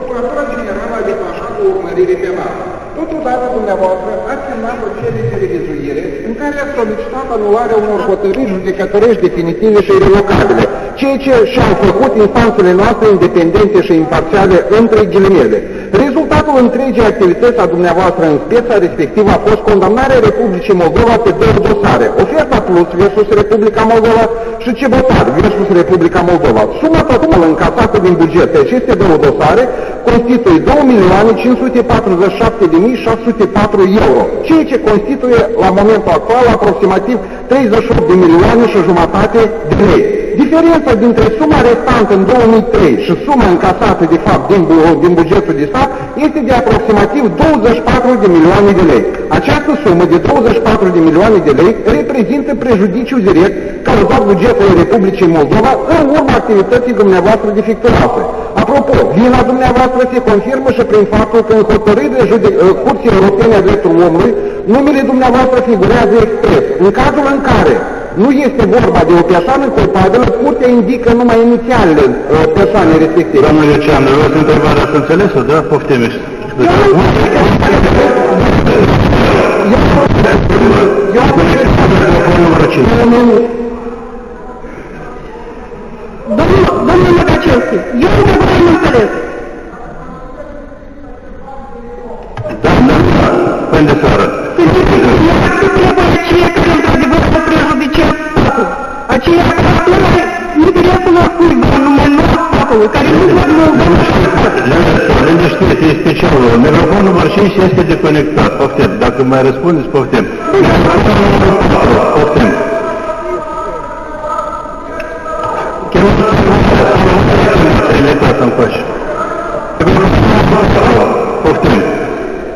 Procuratura Generală a detașat o urmărire penală. Totodată, dumneavoastră, ați semnat o cerere de revizuire în care ați solicitat anularea unor hotărâri judecătorești definitive și irrevocabile, ceea ce și-au făcut instanțele noastre independente și imparțiale între ghilimele. Rezultatul întregii activități a dumneavoastră în speța respectivă a fost condamnarea Republicii Moldova pe două dosare, Oferta Plus versus Republica Moldova și Cebotar versus Republica Moldova. Suma totală încasată din buget pe aceste două dosare constituie 2.547.604 euro, ceea ce constituie la momentul actual aproximativ 38 de milioane și jumătate de lei. Diferența dintre suma restantă în 2003 și suma încasată de fapt din bugetul de stat este de aproximativ 24 de milioane de lei. Această sumă de 24 de milioane de lei reprezintă prejudiciu direct cauzat bugetului Republicii Moldova în urma activității dumneavoastră defectuoase. Apropo, vina dumneavoastră se confirmă și prin faptul că în hotărârile Curții Europene a Drepturilor Omului numele dumneavoastră figurează expres. În cazul în care nu este vorba de o persoană culpabilă, Curtea indică numai inițialele persoanei respective. Domnule Lucian, vreau să întrebarea să înțeles-o, da? Poftim-și. Domnul Lăcăcescu, eu întrebarea nu înțeles. Da, până de seară. Trebuie aceea care într-adevăr să prejudiciat statul. Aceea care apără interesul la cuiva, numai nu a statului, care nu văd Liniștiți, e special. Microfonul număr 5 este deconectat. Poftim. Dacă mai răspundeți, poftim. Poftim. Chiar nu se încoace.